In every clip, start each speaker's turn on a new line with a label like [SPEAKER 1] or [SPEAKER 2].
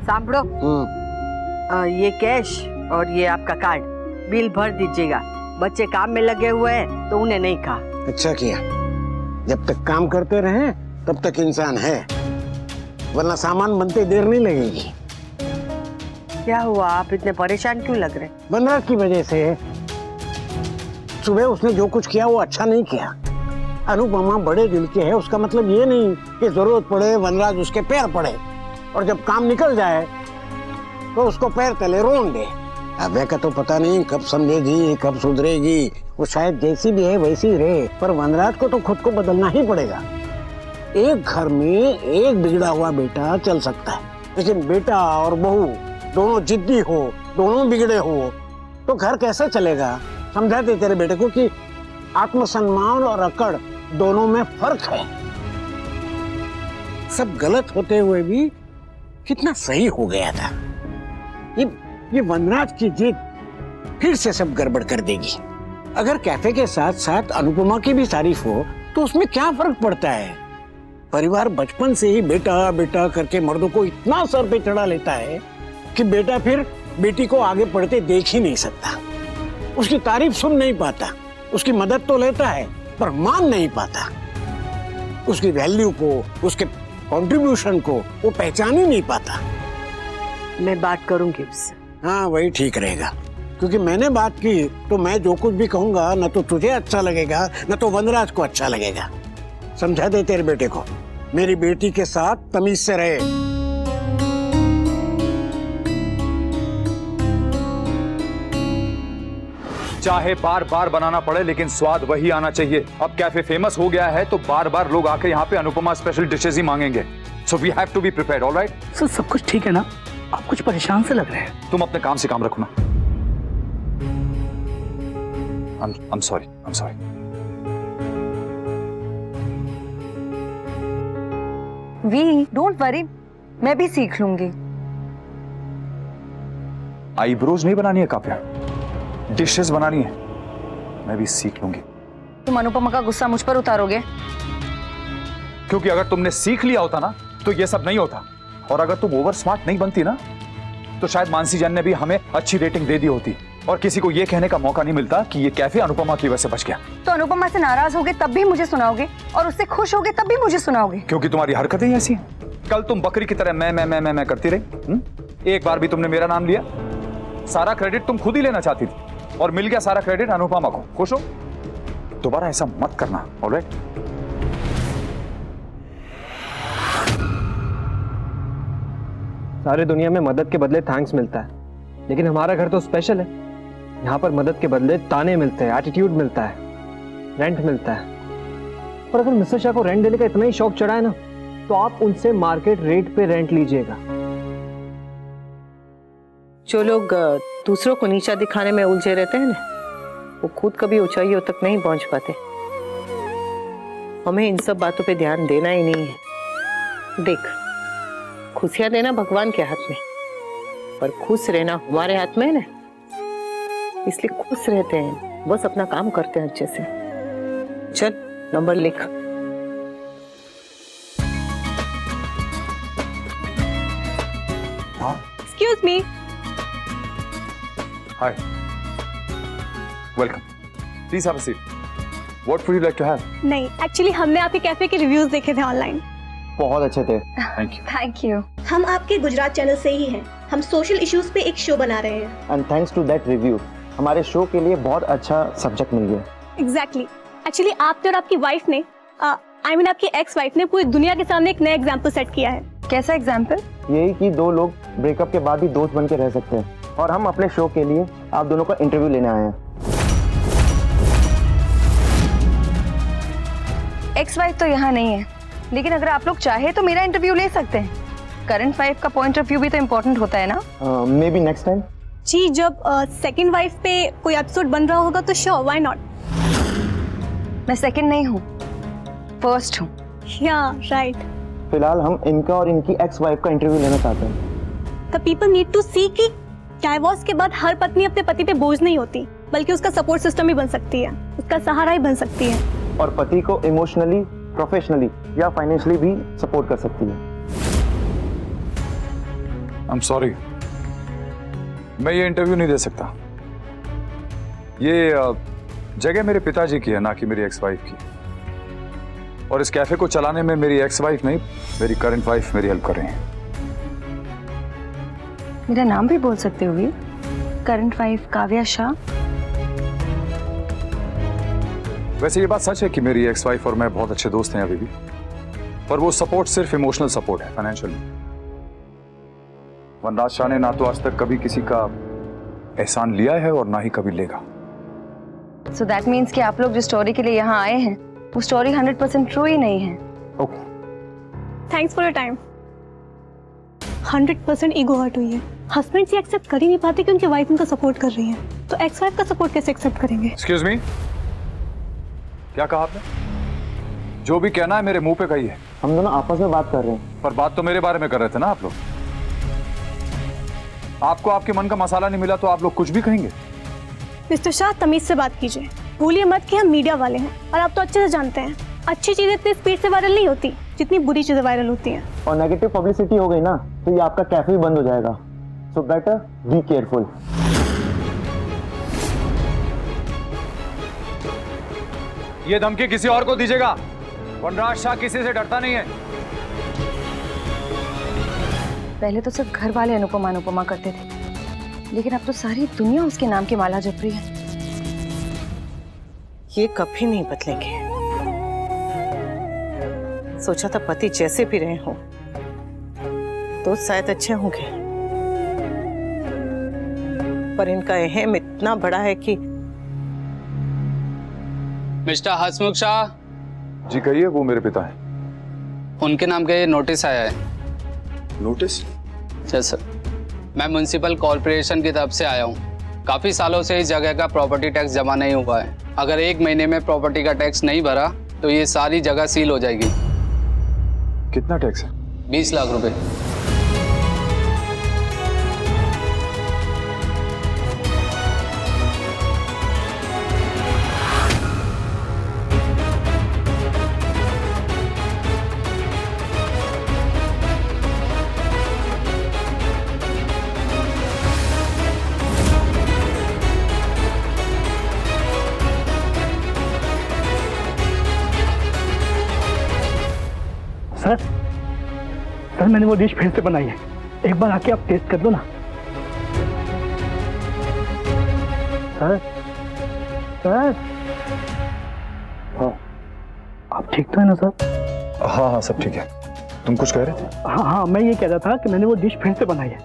[SPEAKER 1] सांभळो, ये कैश और ये आपका कार्ड, बिल भर दीजिएगा। बच्चे काम में लगे हुए हैं तो उन्हें नहीं कहा।
[SPEAKER 2] अच्छा किया, जब तक काम करते रहे तब तक इंसान है, वरना सामान बनते देर नहीं लगेगी।
[SPEAKER 1] क्या हुआ, आप इतने परेशान क्यों लग रहे?
[SPEAKER 2] वनराज की वजह से। सुबह उसने जो कुछ किया वो अच्छा नहीं किया। अनुपमा बड़े दिल की है, उसका मतलब ये नहीं कि जरूरत पड़े वनराज उसके पैर पड़े और जब काम निकल जाए तो उसको पैर तले रोन दे। अबे का तो पता नहीं कब समझेगी, कब सुधरेगी। वो शायद जैसी भी है वैसी ही रहे, पर वनराज को तो खुद को बदलना ही पड़ेगा। एक घर में एक बिगड़ा हुआ बेटा चल सकता है, लेकिन बेटा और बहू दोनों जिद्दी हो, दोनों बिगड़े हो तो घर कैसे चलेगा? समझा दे तेरे बेटे को कि आत्मसम्मान और अकड़ दोनों में फर्क है। सब गलत होते हुए भी कितना सही हो गया था। ये वनराज की जिद फिर से सब गड़बड़ कर देगी। अगर कैफे के साथ साथ अनुपमा की भी तारीफ हो तो उसमें क्या फर्क पड़ता है? परिवार बचपन से ही बेटा बेटा करके मर्दों को इतना सर पे चढ़ा लेता है कि बेटा फिर बेटी को आगे बढ़ते देख ही नहीं सकता, उसकी तारीफ सुन नहीं पाता, उसकी मदद तो लेता है पर मान नहीं पाता, उसकी वैल्यू को, उसके कंट्रीब्यूशन को वो पहचान ही नहीं पाता।
[SPEAKER 1] मैं बात करूंगी उससे।
[SPEAKER 2] हाँ, वही ठीक रहेगा, क्योंकि मैंने बात की तो मैं जो कुछ भी कहूंगा न तो तुझे अच्छा लगेगा न तो वनराज को अच्छा लगेगा। समझा दे तेरे बेटे को, मेरी बेटी के साथ तमीज से रहे।
[SPEAKER 3] चाहे बार बार बनाना पड़े लेकिन स्वाद वही आना चाहिए। अब कैफे फेमस हो गया है तो बार बार लोग आके यहाँ पे अनुपमा स्पेशल डिशेज ही मांगेंगे। So we have to be prepared, alright?
[SPEAKER 4] Sir सब कुछ ठीक है ना? आप कुछ परेशान से लग रहे हैं।
[SPEAKER 3] तुम अपने काम से काम रखो ना। I'm sorry.
[SPEAKER 5] We don't worry, मैं भी सीख लूंगी।
[SPEAKER 3] आईब्रोज नहीं बनानी है काव्या, डिशेस बनानी है, मैं भी सीख लूंगी।
[SPEAKER 5] तुम अनुपमा का गुस्सा मुझ पर उतारोगे?
[SPEAKER 3] क्योंकि अगर तुमने सीख लिया होता ना तो ये सब नहीं होता, और अगर तुम ओवर स्मार्ट नहीं बनती ना तो शायद मानसी जान ने भी हमें अच्छी रेटिंग दे दी होती और किसी को ये कहने का मौका नहीं मिलता कि ये कैफे अनुपमा की वजह से बच गया।
[SPEAKER 5] तो अनुपमा से नाराज होगे तब भी मुझे सुनाओगे और उससे खुश होगे तब भी मुझे सुनाओगे?
[SPEAKER 3] क्योंकि तुम्हारी हरकतें ही ऐसी हैं। कल तुम बकरी की तरह मैं करती रही। एक बार भी तुमने मेरा नाम लिया, सारा क्रेडिट तुम खुद ही लेना चाहती थी और मिल गया सारा क्रेडिट अनुपमा को। खुश हो? दोबारा ऐसा मत करना, ऑलराइट?
[SPEAKER 6] सारी दुनिया में मदद के बदले थैंक्स मिलता है, लेकिन हमारा घर तो स्पेशल है। यहाँ पर मदद के बदले ताने मिलते हैं, एटीट्यूड मिलता है, रेंट मिलता है। पर अगर मिस्टर शाह को रेंट देने का इतना ही शौक चढ़ा है ना, तो आप उनसे मार्केट रेट पे रेंट लीजिएगा।
[SPEAKER 1] जो लोग दूसरों को नीचा दिखाने में उलझे रहते हैं ना, वो खुद कभी ऊंचाइयों तक नहीं पहुंच पाते। हमें इन सब बातों पे ध्यान देना ही नहीं है। देख, खुशियां देना भगवान के हाथ में, पर खुश रहना हमारे हाथ में है ना, इसलिए खुश रहते हैं, बस अपना काम करते हैं अच्छे से। चल नंबर लिख।
[SPEAKER 5] Excuse me.
[SPEAKER 3] Hi, welcome, please have a seat. What would you like to have?
[SPEAKER 7] नहीं, एक्चुअली हमने आपके कैफे के रिव्यूज देखे थे ऑनलाइन।
[SPEAKER 6] बहुत अच्छे थे।
[SPEAKER 3] Thank you.
[SPEAKER 5] Thank you.
[SPEAKER 7] हम आपके गुजरात चैनल से ही हैं। हम सोशल इश्यूज पे एक शो बना रहे हैं।
[SPEAKER 6] And thanks to that review हमारे शो के लिए बहुत अच्छा सब्जेक्ट मिल गया।
[SPEAKER 7] एग्जैक्टली। एक्चुअली आपने और आपकी वाइफ ने, आई मीन आपकी एक्स वाइफ ने पूरी दुनिया के सामने एक नया एग्जाम्पल सेट किया है।
[SPEAKER 5] कैसा एग्जाम्पल?
[SPEAKER 6] यही कि दो लोग ब्रेकअप के बाद भी दोस्त बन के रह सकते हैं, और हम अपने शो के लिए आप दोनों का इंटरव्यू लेने आए हैं।
[SPEAKER 5] एक्स वाइफ तो यहाँ नहीं है, लेकिन अगर आप लोग चाहे तो मेरा इंटरव्यू ले सकते हैं। करंट वाइफ का पॉइंट ऑफ व्यू भी तो इम्पोर्टेंट होता है ना।
[SPEAKER 6] Maybe next time.
[SPEAKER 7] जी, जब सेकंड वाइफ पे कोई एपिसोड बन रहा होगा तो श्योर, व्हाई नॉट।
[SPEAKER 5] मैं सेकंड नहीं हूँ, फर्स्ट हूँ।
[SPEAKER 7] या राइट।
[SPEAKER 6] फिलहाल हम इनका और इनकी एक्स वाइफ का इंटरव्यू लेना चाहते हैं।
[SPEAKER 7] द पीपल नीड टू सी कि डाइवोर्स के बाद हर पत्नी अपने पति पे बोझ नहीं होती, बल्कि उसका सपोर्ट सिस्टम भी बन सकती है, उसका सहारा ही बन सकती है।
[SPEAKER 8] और पति को इमोशनली, प्रोफेशनली या फाइनेंशियली भी सपोर्ट कर सकती है।
[SPEAKER 3] आई एम सॉरी, मैं ये इंटरव्यू नहीं दे सकता। ये जगह मेरे पिताजी की है, ना कि मेरी एक्स वाइफ की। और इस कैफे को चलाने में मेरी एक्स वाइफ नहीं, मेरी करंट वाइफ मेरी हेल्प कर रही है।
[SPEAKER 5] मेरा नाम भी बोल सकते हो वीर, करंट वाइफ काव्या शाह।
[SPEAKER 3] वैसे ये बात सच है कि मेरी एक्स वाइफ और मैं बहुत अच्छे दोस्त हैं अभी भी, पर वो सपोर्ट सिर्फ इमोशनल सपोर्ट है, फाइनेंशियल। वनराज शाह ने ना तो आज तक कभी किसी का एहसान लिया है और ना ही कभी लेगा।
[SPEAKER 5] सो दैट मीन्स कि आप लोग जिस स्टोरी के लिए यहाँ आए हैं वो स्टोरी 100% ट्रू ही नहीं है।
[SPEAKER 3] Okay,
[SPEAKER 7] thanks for your time. 100% ego hurt हुई है। हस्बैंड से एक्सेप्ट कर ही नहीं पाते कि उनकी वाइफ उनका सपोर्ट कर रही है, तो एक्स वाइफ का सपोर्ट कैसे एक्सेप्ट करेंगे?
[SPEAKER 3] एक्सक्यूज मी, क्या कहा आपने? जो भी कहना है मेरे मुंह पे कही है।
[SPEAKER 8] हम दोनों आपस में बात कर रहे हैं।
[SPEAKER 3] पर बात तो मेरे बारे में कर रहे थे ना आप लोग। आपको आपके मन का मसाला नहीं मिला तो आप लोग कुछ भी कहेंगे।
[SPEAKER 7] मिस्टर शाह, तमीज से बात कीजिए। भूलिए मत कि हम मीडिया वाले हैं और आप तो अच्छे से जानते हैं अच्छी चीजें इतनी स्पीड से वायरल नहीं होती जितनी बुरी चीजें वायरल होती हैं।
[SPEAKER 8] और नेगेटिव पब्लिसिटी हो गई ना तो ये आपका कैफे भी बंद हो जाएगा। So better be careful.
[SPEAKER 3] ये धमकी किसी और को दीजिएगा। वनराज शाह किसी से डरता नहीं है।
[SPEAKER 5] पहले तो सिर्फ घर वाले अनुपमा अनुपमा करते थे, लेकिन अब तो सारी दुनिया उसके नाम की माला जप रही है।
[SPEAKER 1] ये कभी नहीं बदलेंगे। सोचा था पति जैसे भी रहे हो तो शायद अच्छे होंगे, पर इनका अहम इतना बड़ा है कि।
[SPEAKER 9] मिस्टर हसमुख शाह
[SPEAKER 3] जी कहिए, वो मेरे पिता हैं।
[SPEAKER 9] उनके नाम का ये नोटिस आया है।
[SPEAKER 3] नोटिस?
[SPEAKER 9] यस सर, मैं म्युनिसिपल कॉर्पोरेशन की तरफ से आया हूँ। काफ़ी सालों से इस जगह का प्रॉपर्टी टैक्स जमा नहीं हुआ है। अगर 1 महीने में प्रॉपर्टी का टैक्स नहीं भरा तो ये सारी जगह सील हो जाएगी।
[SPEAKER 3] कितना टैक्स है?
[SPEAKER 9] 20 लाख रुपए।
[SPEAKER 4] सर मैंने वो डिश फिर से बनाई है, एक बार आके आप टेस्ट कर दो ना। सर
[SPEAKER 3] हाँ,
[SPEAKER 4] आप ठीक तो है ना सर?
[SPEAKER 3] हाँ हाँ सब ठीक है। तुम कुछ कह रहे थे?
[SPEAKER 4] हाँ, मैं ये कह रहा था कि मैंने वो डिश फिर से बनाई है,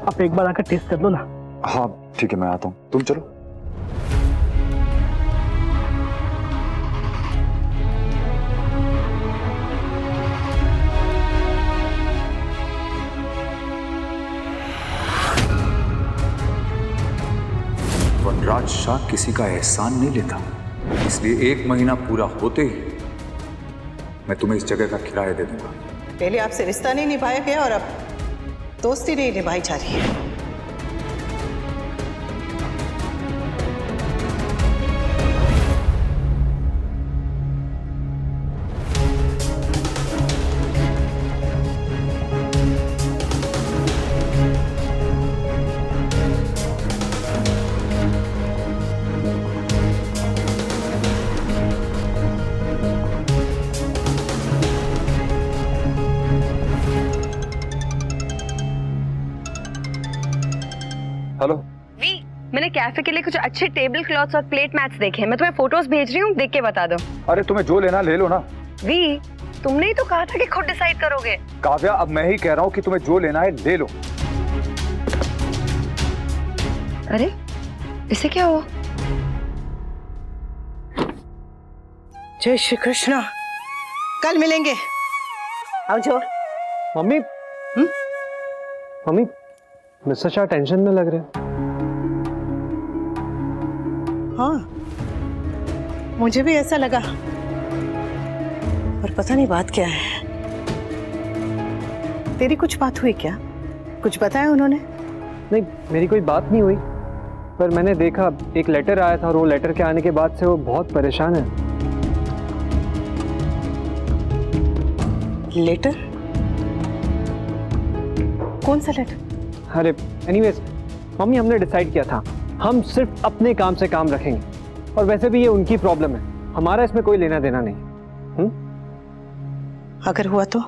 [SPEAKER 4] आप एक बार आकर टेस्ट कर दो ना।
[SPEAKER 3] हाँ ठीक है, मैं आता हूँ, तुम चलो। वनराज शाह किसी का एहसान नहीं लेता, इसलिए 1 महीना पूरा होते ही मैं तुम्हें इस जगह का किराया दे दूंगा।
[SPEAKER 1] पहले आपसे रिश्ता नहीं निभाया गया और अब दोस्ती नहीं निभाई जा रही है।
[SPEAKER 3] हेलो
[SPEAKER 5] वी, मैंने कैफे के लिए कुछ अच्छे टेबल क्लॉथ्स और प्लेट मैट्स देखे हैं। मैं तुम्हें फोटोज भेज रही हूँ, देख के बता दो।
[SPEAKER 3] अरे तुम्हें जो लेना ले लो ना।
[SPEAKER 5] वी, तुमने ही तो कहा था कि खुद डिसाइड करोगे।
[SPEAKER 3] काव्या, अब मैं ही कह रहा हूँ कि तुम्हें जो लेना है ले लो।
[SPEAKER 5] अरे इसे क्या हुआ?
[SPEAKER 1] जय श्री कृष्णा, कल मिलेंगे। आओ जो।
[SPEAKER 6] Mummy mummy, mister Shah tension में लग रहे हैं।
[SPEAKER 1] हाँ, मुझे भी ऐसा लगा, पर पता नहीं बात क्या है। तेरी कुछ बात हुई क्या? कुछ बताया उन्होंने?
[SPEAKER 6] नहीं, मेरी कोई बात नहीं हुई, पर मैंने देखा एक लेटर आया था और वो लेटर के आने के बाद से वो बहुत परेशान है।
[SPEAKER 1] लेटर? कौन सा लेटर?
[SPEAKER 6] अरे एनीवेज मम्मी, हमने डिसाइड किया था हम सिर्फ अपने काम से काम रखेंगे, और वैसे भी ये उनकी प्रॉब्लम है, हमारा इसमें कोई लेना देना नहीं।
[SPEAKER 1] अगर हुआ तो